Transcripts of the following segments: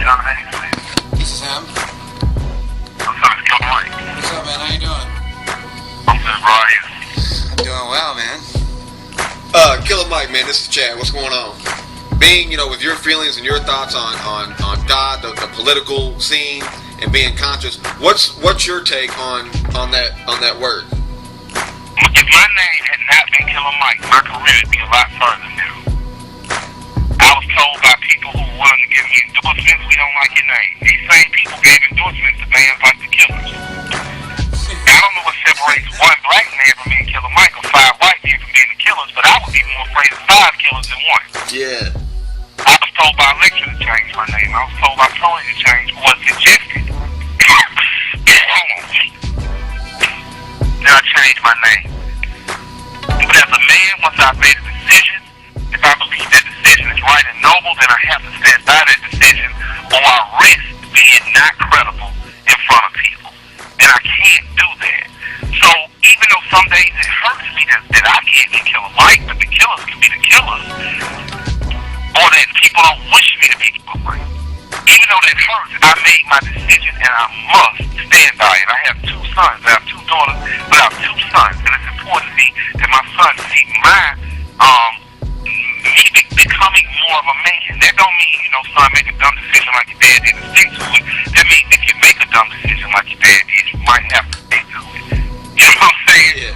get on the name, please? This is him. What's up, it's Killer Mike. What's up, man? How you doing? I'm good, bro. How are you? Doing well, man. Killer Mike, man. This is Chad. What's going on? Being, with your feelings and your thoughts on God, the political scene, and being conscious. What's your take on that word? If my name had not been Killer Mike, my career would be a lot further now. I was told by people who were willing to give me endorsements, we don't like your name. These same people gave endorsements to bands like the Killers. I don't know what separates one black man from being Killer Mike or 5 white men from being the Killers, but I would be more afraid of 5 killers than one. Yeah. I was told by a lecturer to change my name. I was told by Tony to change what suggested. Then I changed my name. But as a man, once I've made a decision, if I believe that decision is right and noble, then I have to stand by that decision, or I risk being not credible in front of people. And I can't do that. So even though some days it hurts me that I can't be Killer Mike, but the Killers can be the Killers, or that people don't wish me to be Killer Mike, even though that hurts, I made my decision and I must stand by it. I have 2 sons. I have 2 daughters, but I have 2 sons. And it's important to me that my sons see me becoming more of a man. That don't mean, son, make a dumb decision like your dad did and stick to it. That means if you make a dumb decision like your dad did, you might have to stick to it. You know what I'm saying?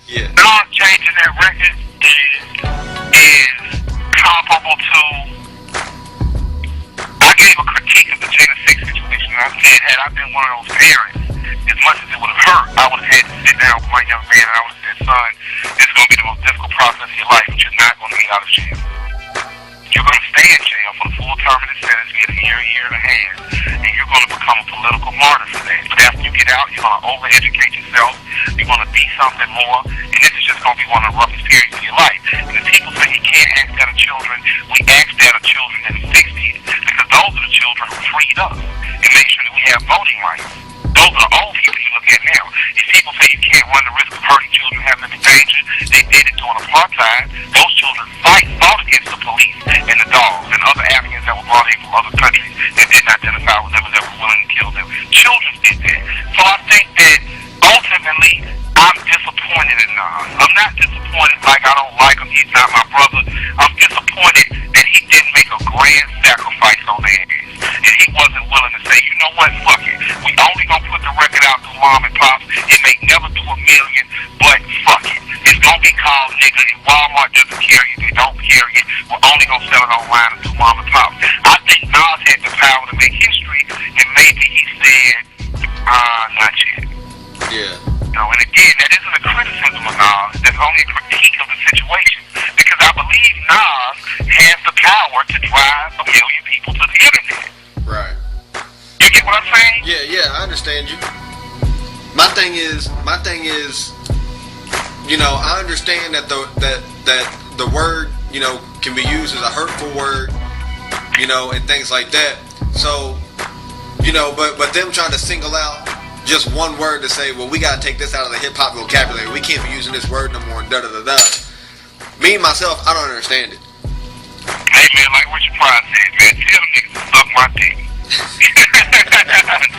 Yeah. Now changing that record is comparable to, I gave a critique of the Jada 6 situation. I said, had I been one of those parents, as much as it would have hurt, I would have had to sit down with my young man and I would have said, son, this is going to be the most difficult process of your life, but you're not going to get out of jail. You're going to stay in jail for the full term of the sentence, get a year and a half, and you're going to become a political martyr for that. But after you get out, you're going to over-educate yourself, you're going to be something more, and this is just going to be one of the roughest periods of your life. And the people say you can't ask that of children, we ask that of children in the 60s, because those are the children who freed us and make sure that we have voting rights. Those are the old people you look at now. If people say you can't run the risk of hurting children, having them in danger, they did it during apartheid. Those children fought against the police and the dogs and other Africans that were brought in from other countries that didn't identify with them and that were willing to kill them. Children did that. So I think that ultimately I'm disappointed in Nas. I'm not disappointed like I don't like him, he's not my brother. I'm disappointed that he didn't make a grand sacrifice on their ass. And he wasn't willing to say, you know what, fuck it. We only gonna put the record out through mom and pops. It may never do $1 million, but fuck it. It's gonna be called nigga. If Walmart doesn't carry it, they don't carry it. We're only gonna sell it online and through mom and pops. I think Nas had the power to make history, and maybe he said, not yet. Yeah. And again, that isn't a criticism of Nas. That's only a critique of the situation. Because I believe Nas has the power to drive 1 million people to the internet. Right. You get what I'm saying? Yeah, I understand you. My thing is, I understand that the word, can be used as a hurtful word, and things like that. So, but them trying to single out just one word to say, well, we got to take this out of the hip-hop vocabulary. We can't be using this word no more, and da-da-da-da. Me, myself, I don't understand it. Hey, man, like Richard Pryor said, man, tell them niggas to suck my dick.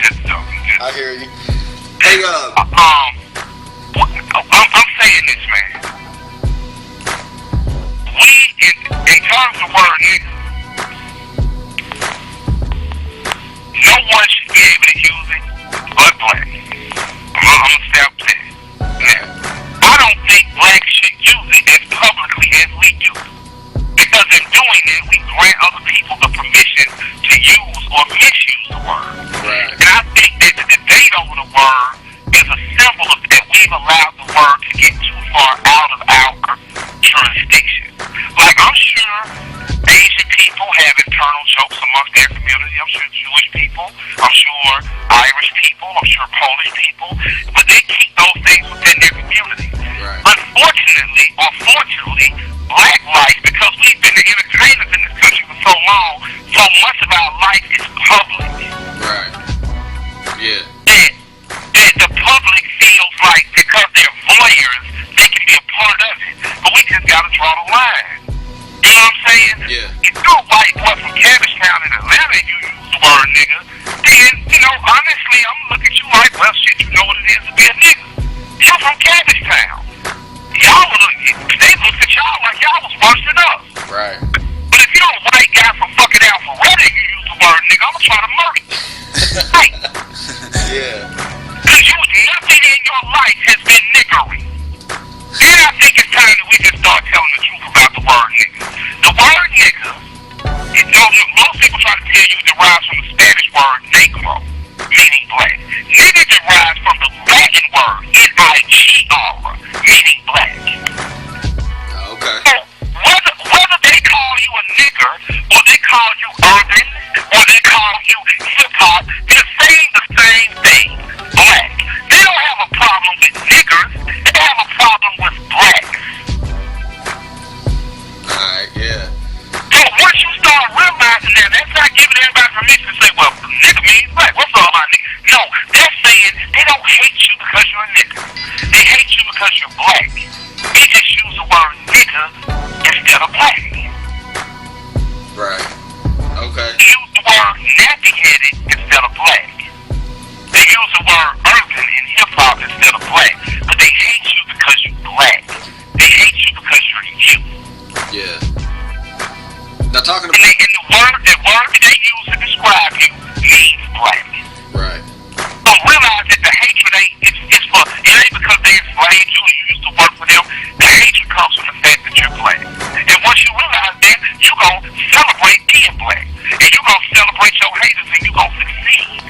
Just joking. I hear you. Hey, I'm saying this, man. We, in terms of word nigga, no one should be able to use it but black. I'm gonna stop that. Now, I don't think blacks should use it as publicly as we do. Because in doing it, we grant other people the permission to use or misuse the word. Right. And I think that the debate over the word is a symbol of that we've allowed the word to get too far out of our jurisdiction. Like, I'm sure Asian people have internal jokes amongst their community. I'm sure Jewish people. I'm sure Irish people. I'm sure Polish people. But they keep those things within their community. Right. Unfortunately, or fortunately, black life, because we've been the entertainers in this country for so long, so much of our life is public. Right. Yeah. That the public feels like because they're voyeurs, they can be a part of it. But we just gotta draw the line. You know what I'm saying? Yeah. If you're a white boy from Cabbage Town in Atlanta and you use word nigga, I'm gonna try to murder you. Right. Yeah. Because nothing in your life has been niggery. Then I think it's time that we can start telling the truth about the word nigga. The word nigga, most people try to tell you it derives from the Spanish word negro, meaning black. Nigga derives from the Latin word N-I-G-R, meaning black. Okay. So whether they call you a nigger, or they call you urban, or they call you hip-hop, they're saying the same thing, black. They don't have a problem with niggers, they have a problem with blacks. Alright, yeah. So once you start realizing that, that's not giving everybody permission to say, well, nigga means black, what's all about nigga? No, they're saying they don't hate you because you're a nigga. They hate you because you're black. They just use the word nigga instead of black. Right. Okay. They use the word nappy-headed instead of black. They use the word urban in hip-hop instead of black. But they hate you because you're black. They hate you because you're you. Yeah. Now talking about... And the word that they use to describe you means black. Right. So realize that the hatred it's for, it ain't because they enslaved you and you used to work for them. The hatred comes from the fact that you're black. And once you realize that, you're going to celebrate being black. And you're going to celebrate your haters and you're going to succeed.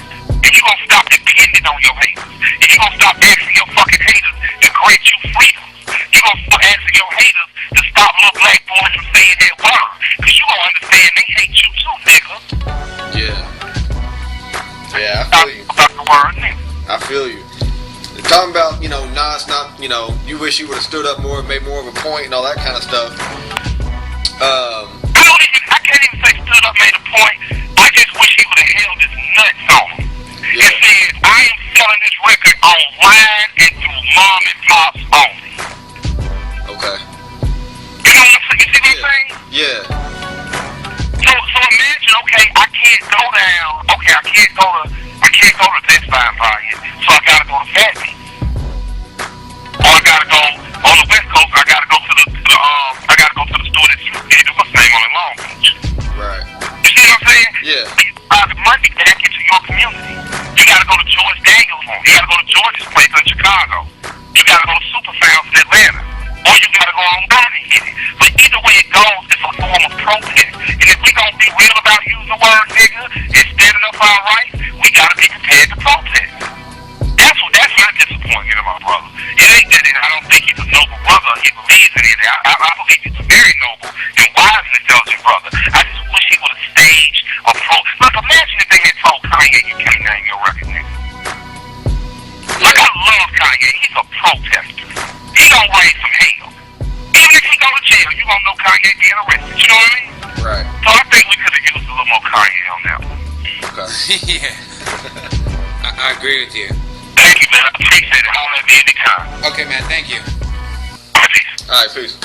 And you're going to stop depending on your haters. And you're going to stop asking your fucking haters to grant you freedom. You're going to start asking your haters to stop little black boys from saying that word. Because you're going to understand they hate you too, nigga. Yeah. Yeah, I feel you. About the word nigga. I feel you. Talking about, Nas not, you wish you would have stood up more, made more of a point and all that kind of stuff. I can't even say stood up, made a point. I just wish he would have held his nuts on him. Yeah. And said, I am selling this record online and through mom and pops only. Okay. You know what I'm saying? You see what I'm saying? Yeah. So imagine, okay, I can't go down. Okay, I can't go to Best Buy and buy it. So I gotta go to Fat Beats. Or I gotta go on the West Coast. I gotta go to the store that you did. What's the name on in Long Beach? Right. You see what I'm saying? Yeah. The money back into your community. You gotta go to George Daniels' home. You gotta go to George's place in Chicago. You gotta go to Super Sounds in Atlanta. Or you gotta go online and get it. But either way it goes, it's a form of protest. And if we gonna be real about using the word nigga and standing up for our rights, we gotta be prepared to protest. That's my disappointment in my brother. It ain't that I don't think he's a noble brother. He believes in it. I believe he's a very noble and wise and intelligent brother. I just wish he would have staged a Look, imagine if they had told Kanye you can't name your record nigga. Like, I love Kanye. He's a protester. He don't raise some hell. Even if he go to jail, you gonna know Kanye being arrested. You know what I mean? Right. So I think we could have used a little more Kanye on that one. Okay. Yeah. I agree with you. Thank you, man. I appreciate it. I'll let me anytime. Okay, man. Thank you. All right, peace. All right, peace.